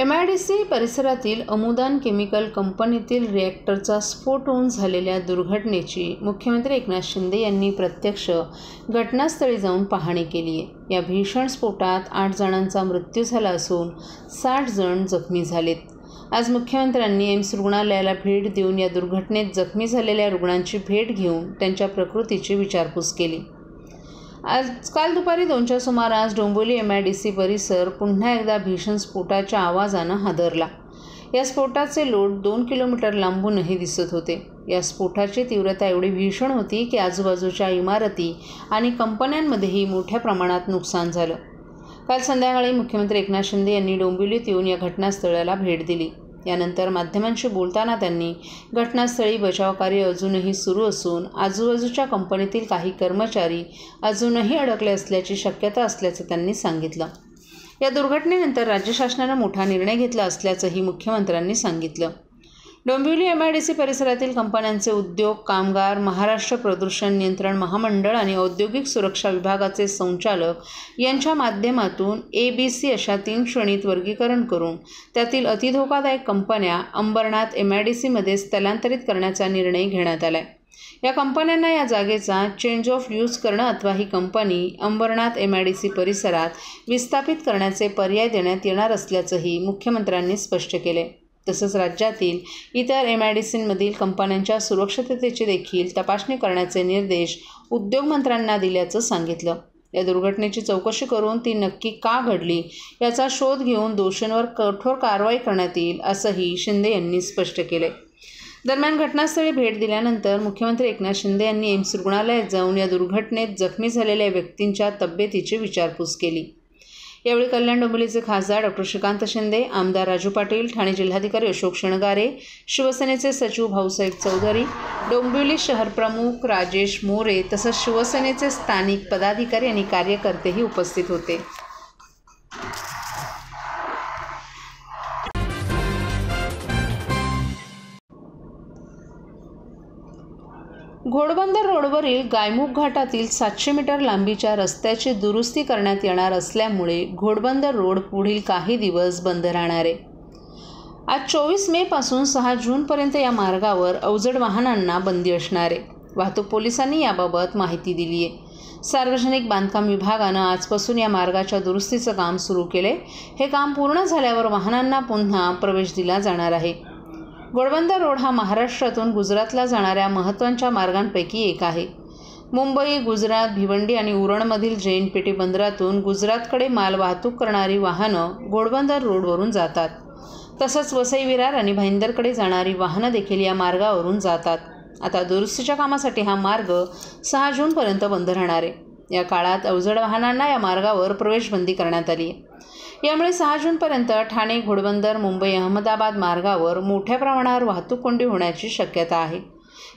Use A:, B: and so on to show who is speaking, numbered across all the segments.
A: MIDC परिसरातील अमुदान chemical कंपनीतील रिॲक्टरचा स्फोट होऊन झालेल्या दुर्घटनेची मुख्यमंत्री एकनाथ शिंदे यांनी प्रत्यक्ष घटनास्थळी जाऊन पाहणी केली आहे। या भीषण स्फोटात 8 जणांचा मृत्यू झाला असून 60 जण जखमी झालेत। आज मुख्यमंत्र्यांनी एम्स रुग्णालयाला भेट देऊन या दुर्घटनेत जखमी झालेल्या रुग्णांची भेट घेऊन त्यांच्या प्रकृतीची विचारपूस केली। काल दुपारी 2च्या सुमारास डोंबिवली MIDC परिसर पुन्हा एकदा भीषण स्फोटाच्या आवाजानं हादरला। या स्फोटाचे लोट 2 किलोमीटर लांबूनही दिसत होते। या स्फोटाची तीव्रता एवढी भीषण होती की आजूबाजूच्या इमारती आणि कंपन्यांमध्येही मोठ्या प्रमाणात नुकसान झालं। काल संध्याकाळी मुख्यमंत्री एकनाथ शिंदे यांनी डोंबिवलीत येऊन या घटनास्थळाला भेट दिली। यानंतर माध्यमांशी बोलताना त्यांनी घटनास्थळी बचावकार्य अजूनही सुरू असून आजूबाजूच्या कंपनीतील काही कर्मचारी अजूनही अडकले असल्याची शक्यता असल्याचं त्यांनी सांगितलं। या दुर्घटनेनंतर राज्य शासनाने मोठा निर्णय घेतला असल्याचंही मुख्यमंत्र्यांनी सांगितलं। डोंबिवली MIDC परिसरातील कंपन्यांचे उद्योग कामगार, महाराष्ट्र प्रदूषण नियंत्रण महामंडळ आणि औद्योगिक सुरक्षा विभागाचे संचालक यांच्या माध्यमातून ABC अशा 3 श्रेणीत वर्गीकरण करून त्यातील अतिधोकादायक कंपन्या अंबरनाथ MIDCमध्ये स्थलांतरित करण्याचा निर्णय घेण्यात आला आहे। या कंपन्यांना या जागेचा चेंज ऑफ यूज करणं अथवा ही कंपनी अंबरनाथ MIDC परिसरात विस्थापित करण्याचे पर्याय देण्यात येणार असल्याचंही मुख्यमंत्र्यांनी स्पष्ट केले। तसंच राज्यातील इतर MIDCमधील कंपन्यांच्या सुरक्षिततेची देखील तपासणी करण्याचे निर्देश उद्योगमंत्र्यांना दिल्याचं सांगितलं। या दुर्घटनेची चौकशी करून ती नक्की का घडली याचा शोध घेऊन दोषींवर कठोर कारवाई करण्यात येईल असंही शिंदे यांनी स्पष्ट केले। दरम्यान घटनास्थळी भेट दिल्यानंतर मुख्यमंत्री एकनाथ शिंदे यांनी एम्स रुग्णालयात जाऊन या दुर्घटनेत जखमी झालेल्या व्यक्तींच्या तब्येतीची विचारपूस केली। यावेळी कल्याण डोंबिवलीचे खासदार डॉ. श्रीकांत शिंदे, आमदार राजू पाटील, ठाणे जिल्हाधिकारी अशोक शृंगारे, शिवसेनेचे सचिव भाऊसाहेब चौधरी, डोंबिवली शहर प्रमुख राजेश मोरे तसंच शिवसेनेचे स्थानिक पदाधिकारी आणि कार्यकर्तेही उपस्थित होते। घोडबंदर रोडवरील गायमुख घाटातील 700 मीटर लांबीच्या रस्त्याची दुरुस्ती करण्यात येणार असल्यामुळे घोडबंदर रोड पुढील काही दिवस बंद राहणार आहे। आज 24 मे पासून 6 जूनपर्यंत या मार्गावर अवजड वाहनांना बंदी असणार आहे। वाहतूक पोलिसांनी याबाबत माहिती दिली आहे। सार्वजनिक बांधकाम विभागानं आजपासून या मार्गाच्या दुरुस्तीचं काम सुरू केले। हे काम पूर्ण झाल्यावर वाहनांना पुन्हा प्रवेश दिला जाणार आहे। घोडबंदर रोड हा महाराष्ट्रातून गुजरातला जाणाऱ्या महत्त्वाच्या मार्गांपैकी एक आहे। मुंबई, गुजरात, भिवंडी आणि उरणमधील जैन पेटी बंदरातून गुजरातकडे माल वाहतूक करणारी वाहनं घोडबंदर रोडवरून जातात। तसंच वसई विरार आणि भाईंदरकडे जाणारी वाहनं देखील या मार्गावरून जातात। आता दुरुस्तीच्या कामासाठी हा मार्ग 6 जूनपर्यंत बंद राहणार आहे। या काळात अवजड वाहनांना या मार्गावर प्रवेशबंदी करण्यात आली आहे। यामुळे 6 जूनपर्यंत ठाणे, घोडबंदर, मुंबई, अहमदाबाद मार्गावर मोठ्या प्रमाणावर वाहतूक कोंडी होण्याची शक्यता आहे।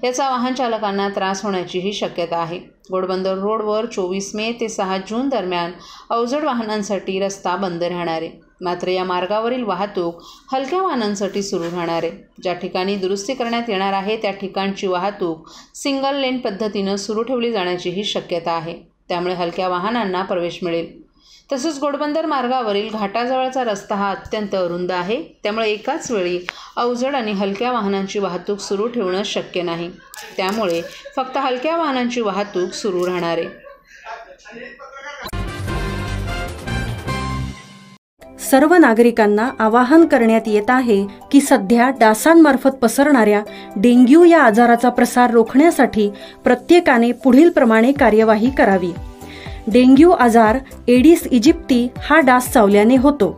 A: याचा वाहन चालकांना त्रास होण्याचीही शक्यता आहे। घोडबंदर रोडवर 24 मे ते 6 जून दरम्यान अवजड वाहनांसाठी रस्ता बंद राहणार आहे। मात्र या मार्गावरील वाहतूक हलक्या वाहनांसाठी सुरू राहणार आहे। ज्या ठिकाणी दुरुस्ती करण्यात येणार आहे त्या ठिकाणची वाहतूक सिंगल लेन पद्धतीनं सुरू ठेवली जाण्याचीही शक्यता आहे। त्यामुळे हलक्या वाहनांना प्रवेश मिळेल। तसंच घोडबंदर मार्गावरील घाटाजवळचा रस्ता हा अत्यंत अरुंद आहे। त्यामुळे एकाच वेळी अवजड आणि हलक्या वाहनांची वाहतूक सुरू ठेवणं शक्य नाही। त्यामुळे फक्त हलक्या वाहनांची वाहतूक सुरू राहणार आहे।
B: सर्व नागरिकांना आवाहन करण्यात येत आहे की सध्या डासांमार्फत पसरणाऱ्या डेंग्यू या आजाराचा प्रसार रोखण्यासाठी प्रत्येकाने पुढीलप्रमाणे कार्यवाही करावी। डेंग्यू आजार एडिस इजिप्टी हा डास चावल्याने होतो।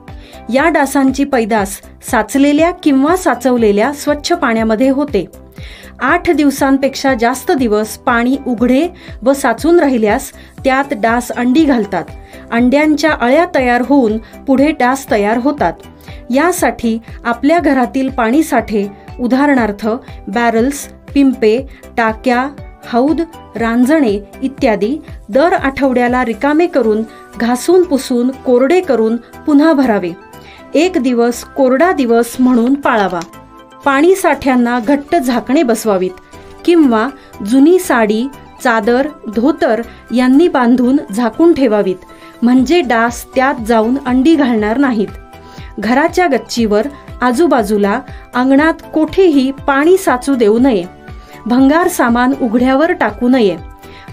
B: या डासांची पैदास साचलेल्या किंवा साचवलेल्या स्वच्छ पाण्यामध्ये होते। 8 दिवसांपेक्षा जास्त दिवस पाणी उघडे व साचून राहिल्यास त्यात डास अंडी घालतात। अंड्यांच्या अळ्या तयार होऊन पुढे डास तयार होतात। यासाठी आपल्या घरातील पाणी साठे उदाहरणार्थ बॅरल्स, पिंपे, टाक्या, हौद, रांजणे इत्यादी दर आठवड्याला रिकामे करून घासून पुसून कोरडे करून पुन्हा भरावे। 1 दिवस कोरडा दिवस म्हणून पाळावा। पाणी साठ्यांना घट्ट झाकणे बसवावीत किंवा जुनी साडी, चादर, धोतर यांनी बांधून झाकून ठेवावीत, म्हणजे डास त्यात जाऊन अंडी घालणार नाहीत। घराच्या गच्चीवर, आजूबाजूला, अंगणात कोठेही पाणी साचू देऊ नये. भंगार सामान उघड्यावर टाकू नये.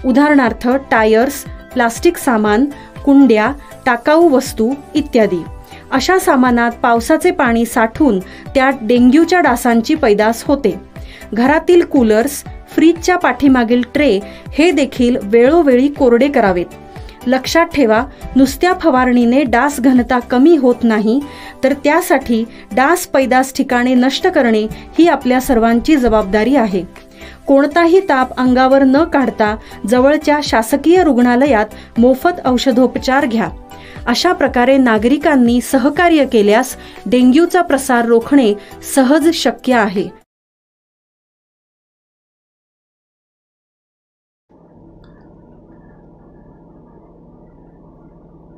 B: उदाहरणार्थ टायर्स, प्लास्टिक सामान, कुंड्या, टाकाऊ वस्तू इत्यादी. अशा सामानात पावसाचे पाणी साठून त्यात डेंग्यूच्या डासांची पैदास होते. घरातील कूलर्स, फ्रीजच्या पाठीमागील ट्रे हे देखील वेळोवेळी कोरडे करावेत. लक्षात ठेवा, नुसत्या फवारणीने डास घनता कमी होत नाही, तर त्यासाठी डास पैदास ठिकाणे नष्ट करणे ही आपल्या सर्वांची जबाबदारी आहे. कोणताही ताप अंगावर न काढता जवळच्या शासकीय रुग्णालयात मोफत औषधोपचार घ्या. अशा प्रकारे नागरिकांनी सहकार्य केल्यास डेंग्यूचा प्रसार रोखणे सहज शक्य आहे.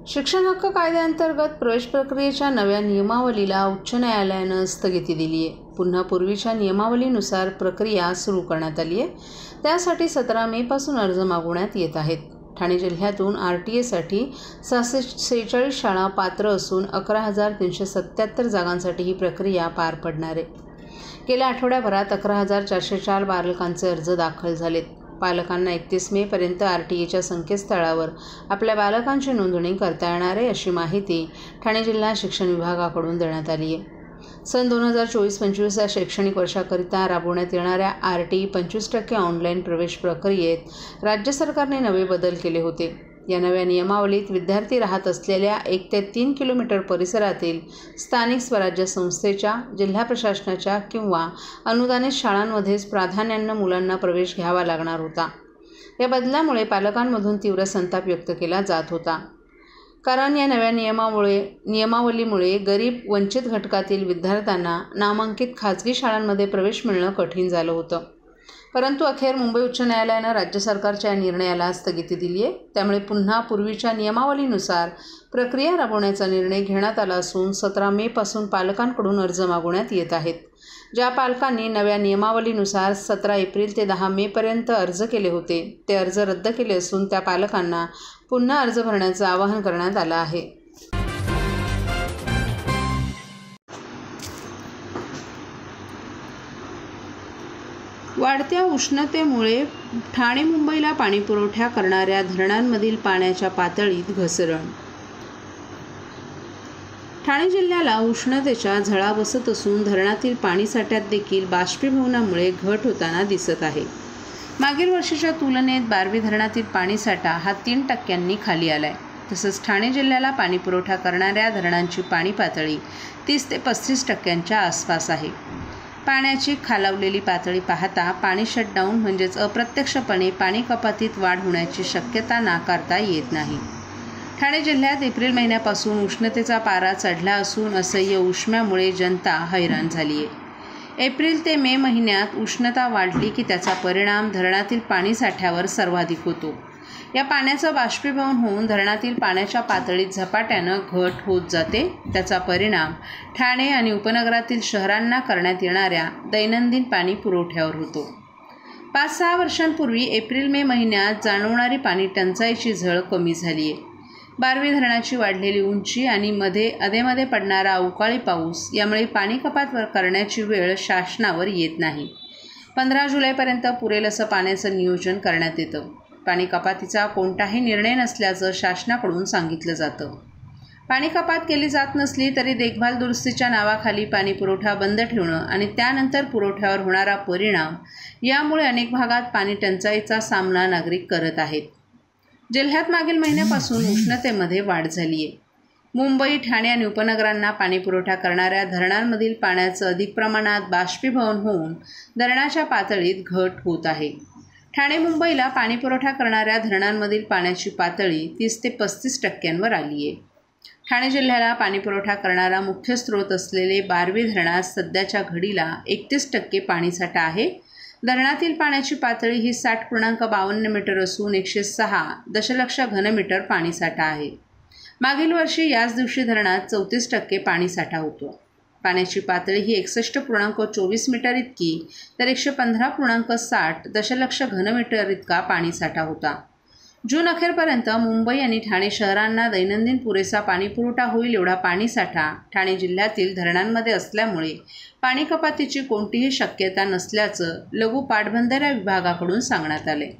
A: शिक्षण हक्क कायद्याअंतर्गत प्रवेश प्रक्रियेच्या नव्या नियमावलीला उच्च न्यायालयानं स्थगिती दिली आहे. पुन्हा पूर्वीच्या नियमावलीनुसार प्रक्रिया सुरू करण्यात आली आहे. त्यासाठी 17 मेपासून अर्ज मागवण्यात येत आहेत. ठाणे जिल्ह्यातून RTAसाठी 646 शाळा पात्र असून 11,377 जागांसाठी ही प्रक्रिया पार पडणार आहे. गेल्या आठवड्याभरात 11,404 बालकांचे अर्ज दाखल झालेत. पालकांना 31 मेपर्यंत RTAच्या संकेतस्थळावर आपल्या बालकांची नोंदणी करता येणार आहे, अशी माहिती ठाणे जिल्हा शिक्षण विभागाकडून देण्यात आली आहे. सन 2024-25 या शैक्षणिक वर्षाकरिता राबवण्यात येणाऱ्या RTE 25% ऑनलाईन प्रवेश प्रक्रियेत राज्य सरकारने नवे बदल केले होते. या नव्या नियमावलीत विद्यार्थी राहत असलेल्या 1 ते 3 किलोमीटर परिसरातील स्थानिक स्वराज्य संस्थेच्या, जिल्हा प्रशासनाच्या किंवा अनुदानित शाळांमध्येच प्राधान्यानं मुलांना प्रवेश घ्यावा लागणार होता. या बदलामुळे पालकांमधून तीव्र संताप व्यक्त केला जात होता. कारण या नव्या नियमावलीमुळे गरीब, वंचित घटकातील विद्यार्थ्यांना नामांकित खाजगी शाळांमध्ये प्रवेश मिळणं कठीण झालं होतं. परंतु अखेर मुंबई उच्च न्यायालयानं राज्य सरकारच्या या निर्णयाला स्थगिती दिली आहे. त्यामुळे पुन्हा पूर्वीच्या नियमावलीनुसार प्रक्रिया राबवण्याचा निर्णय घेण्यात आला असून 17 मेपासून पालकांकडून अर्ज मागवण्यात येत आहेत. ज्या पालकांनी नव्या नियमावलीनुसार 17 एप्रिल ते 10 मेपर्यंत अर्ज केले होते, ते अर्ज रद्द केले असून त्या पालकांना पुन्हा अर्ज भरण्याचं आवाहन करण्यात आलं आहे. वाढत्या उष्णतेमुळे ठाणे मुंबईला पाणीपुरवठा करणाऱ्या धरणांमधील पाण्याच्या पातळीत घसरण. ठाणे जिल्ह्याला उष्णतेच्या झळा बसत असून धरणातील पाणीसाठ्यात देखील बाष्पीभवनामुळे घट होताना दिसत आहे. मागील वर्षीच्या तुलनेत बारवी धरणातील पाणीसाठा हा 3% खाली आलाय. तसंच ठाणे जिल्ह्याला पाणीपुरवठा करणाऱ्या धरणांची पाणी पातळी 30 ते 35% आसपास आहे. पाण्याची खालावलेली पातळी पाहता पाणी शटडाऊन म्हणजेच अप्रत्यक्षपणे पाणी कपातीत वाढ होण्याची शक्यता नाकारता येत नाही. ठाणे जिल्ह्यात एप्रिल महिन्यापासून उष्णतेचा पारा चढला असून असह्य उष्म्यामुळे जनता हैराण झाली आहे. एप्रिल ते मे महिन्यात उष्णता वाढली की त्याचा परिणाम धरणातील पाणीसाठ्यावर सर्वाधिक होतो. या पाण्याचं बाष्पीभवन होऊन धरणातील पाण्याच्या पातळीत झपाट्यानं घट होत जाते. त्याचा परिणाम ठाणे आणि उपनगरातील शहरांना करण्यात येणाऱ्या दैनंदिन पाणी पुरवठ्यावर होतो. 5-6 वर्षांपूर्वी एप्रिल मे महिन्यात जाणवणारी पाणी टंचाईची झळ कमी झाली आहे. बारवी धरणाची वाढलेली उंची आणि अधेमध्ये पडणारा अवकाळी पाऊस यामुळे पाणी कपात करण्याची वेळ शासनावर येत नाही. 15 जुलैपर्यंत पुरेल असं पाण्याचं नियोजन करण्यात येतं. पाणी कपातीचा कोणताही निर्णय नसल्याचं शासनाकडून सांगितलं जातं. पाणी कपात केली जात नसली तरी देखभाल दुरुस्तीच्या नावाखाली पाणी पुरवठा बंद ठेवणं आणि त्यानंतर पुरवठ्यावर होणारा परिणाम यामुळे अनेक भागात पाणी टंचाईचा सामना नागरिक करत आहेत. जिल्ह्यात मागील महिन्यापासून उष्णतेमध्ये वाढ झाली आहे. मुंबई, ठाणे आणि उपनगरांना पाणीपुरवठा करणाऱ्या धरणांमधील पाण्याचं अधिक प्रमाणात बाष्पीभवन होऊन धरणाच्या पातळीत घट होत आहे. ठाणे मुंबईला पाणीपुरवठा करणाऱ्या धरणांमधील पाण्याची पातळी 30 ते 35% आली आहे. ठाणे जिल्ह्याला पाणीपुरवठा करणारा मुख्य स्रोत असलेले बारवी धरणात सध्याच्या घडीला 31% पाणीसाठा आहे. धरणातील पाण्याची पातळी ही 60.52 मीटर असून 106 दशलक्ष घनमीटर पाणीसाठा आहे. मागील वर्षी याच दिवशी धरणात 34% पाणीसाठा होतो. पाण्याची पातळी ही 61.24 मीटर इतकी तर 115.60 दशलक्ष घनमीटर इतका पाणीसाठा होता. जून अखेरपर्यंत मुंबई आणि ठाणे शहरांना दैनंदिन पुरेसा पाणीपुरवठा होईल एवढा पाणीसाठा ठाणे जिल्ह्यातील धरणांमध्ये असल्यामुळे पाणी कपातीची कोणतीही शक्यता नसल्याचं लघु पाटबंधारे विभागाकडून सांगण्यात आले।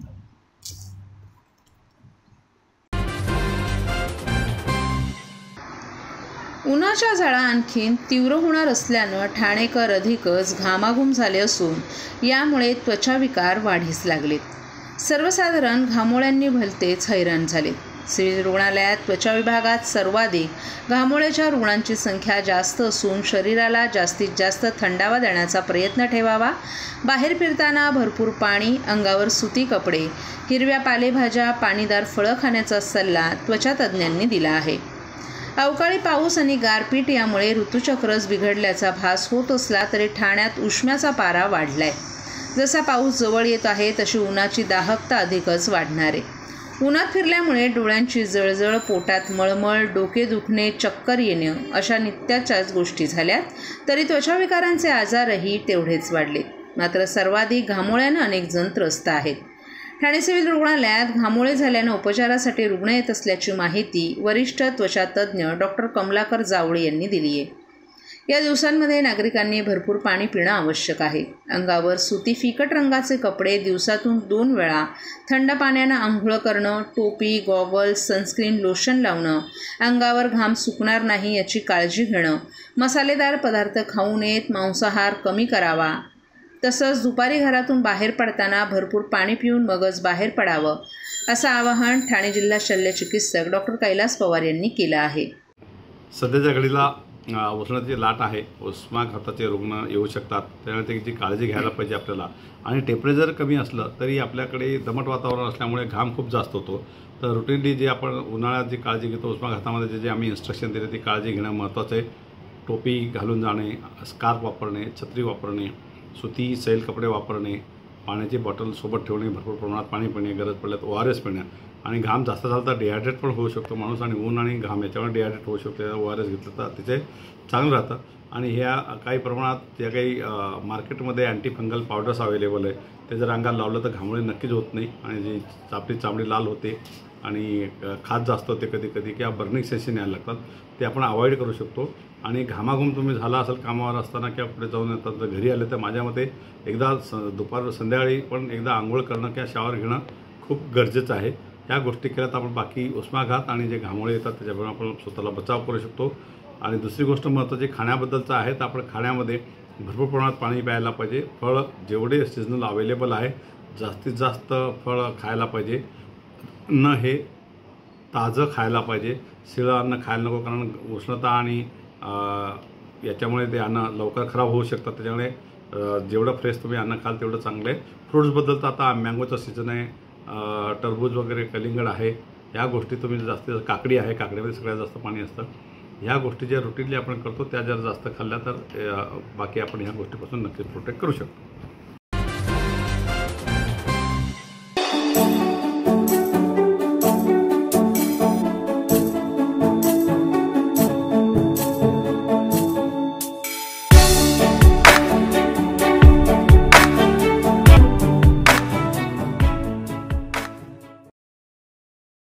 A: उन्हाच्या झळा आणखीन तीव्र होणार असल्यानं ठाणेकर अधिकच घामाघूम झाले असून यामुळे त्वचाविकार वाढीस लागलेत। सर्वसाधारण घामोळ्यांनी भलतेच हैराण झाले। सिव्हिल रुग्णालयात त्वचा विभागात सर्वाधिक घामोळ्याच्या रुग्णांची संख्या जास्त असून शरीराला जास्तीत जास्त थंडावा देण्याचा प्रयत्न ठेवावा, बाहेर फिरताना भरपूर पाणी, अंगावर सुती कपडे, हिरव्या पालेभाज्या, पाणीदार फळं खाण्याचा सल्ला त्वचा तज्ज्ञांनी दिला आहे। अवकाळी पाऊस आणि गारपीट यामुळे ऋतुचक्रच बिघडल्याचा भास होत असला तरी ठाण्यात उष्म्याचा पारा वाढलाय। जसा पाऊस जवळ येत आहे तशी उन्हाची दाहकता अधिकच वाढणार आहे। उन्हात फिरल्यामुळे डोळ्यांची जळजळ, पोटात मळमळ, डोके दुखणे, चक्कर येणे अशा नित्याच्याच गोष्टी झाल्यात, तरी त्वचाविकारांचे आजारही तेवढेच वाढले। मात्र सर्वाधिक घामोळ्यानं अनेक जण त्रस्त आहेत। ठाणे सिव्हिल रुग्णालयात घामोळे झाल्यानं उपचारासाठी रुग्ण येत असल्याची माहिती वरिष्ठ त्वचा तज्ज्ञ डॉक्टर कमलाकर जावळे यांनी दिली आहे। या दिवसांमध्ये नागरिकांनी भरपूर पाणी पिणं आवश्यक आहे। अंगावर सुती फिकट रंगाचे कपडे, दिवसातून 2 वेळा थंड पाण्यानं आंघोळ करणं, टोपी, गॉगल्स, सनस्क्रीन, लोशन लावणं, अंगावर घाम सुकणार नाही याची काळजी घेणं, मसालेदार पदार्थ खाऊ नयेत, मांसाहार कमी करावा, तसंच दुपारी घरातून बाहेर पडताना भरपूर पाणी पिऊन मगच बाहेर पडावं, असं आवाहन ठाणे जिल्हा शल्यचिकित्सक डॉक्टर कैलास पवार यांनी केलं आहे।
C: सध्याच्या घडीला उष्णतेची लाट आहे, उष्माघाताचे रुग्ण येऊ शकतात, त्यामुळे त्याची काळजी घ्यायला पाहिजे आपल्याला। आणि टेम्परेचर कमी असलं तरी आपल्याकडे दमट वातावरण असल्यामुळे घाम खूप जास्त होतो। तर रुटीनली जे आपण उन्हाळ्यात जी काळजी घेतो, उष्माघातामध्ये जे आम्ही इन्स्ट्रक्शन दिले ती काळजी घेणं महत्त्वाचं आहे। टोपी घालून जाणे, स्कार्फ वापरणे, छत्री वापरणे, सुती सैल कपडे वापरणे, पाण्याची बॉटल सोबत ठेवणे, भरपूर प्रमाणात पाणी पिणे, गरज पडल्यास ORS पिणे। आणि घाम जास्त झाला तर डिहायड्रेट पण होऊ शकतो माणूस, आणि ऊन आणि घाम याच्यावर डिहायड्रेट होऊ शकतो। ORS घेतलं तर तिचे चांगलं राहतं। आणि ह्या काही प्रमाणात ज्या काही मार्केटमध्ये अँटीफंगल पावडर्स अवेलेबल आहे ते जर अंगाला लावलं तर घामोळे नक्कीच होत नाही, आणि जी आपली चामडी लाल होते आणि खाज जास्त होते कधी कधी, किंवा बर्निंग सेन्सेशन यायला लागतात, ते आपण अवॉइड करू शकतो। आणि घामाघूम तुम्ही झाला असेल कामावर असताना किंवा पुढे जाऊन येतात तर घरी आले तर माझ्या मते एकदा संध्याकाळी पण एकदा आंघोळ करणं किंवा शॉवर घेणं खूप गरजेचं आहे। ह्या गोष्टी केल्या तर आपण बाकी उष्माघात आणि जे घामोळे येतात त्याच्यापासून आपण स्वतःला बचाव करू शकतो। आणि दुसरी गोष्ट महत्त्वाची खाण्याबद्दलचं आहे, तर आपण खाण्यामध्ये भरपूर प्रमाणात पाणी प्यायला पाहिजे। फळं जेवढे सीजनल अवेलेबल आहे जास्तीत जास्त फळं खायला पाहिजे। अन्न हे ताजं खायला पाहिजे, शिळं अन्न खायला नको, कारण उष्णता आणि याच्यामुळे ते अन्न लवकर खराब होऊ शकतात। त्याच्यामुळे जेवढं फ्रेश तुम्ही अन्न खाल तेवढं चांगलं आहे। फ्रूट्सबद्दल तर आता मँगोचं सीझन आहे, टरबूज वगैरे, कलिंगड आहे, ह्या गोष्टी तुम्ही जास्तीत काकडी आहे, काकडीमध्ये सगळ्यात जास्त पाणी असतं। ह्या गोष्टी ज्या रुटीनली आपण करतो त्या जर जास्त खाल्ल्या तर बाकी आपण ह्या गोष्टीपासून नक्कीच प्रोटेक्ट करू शकतो।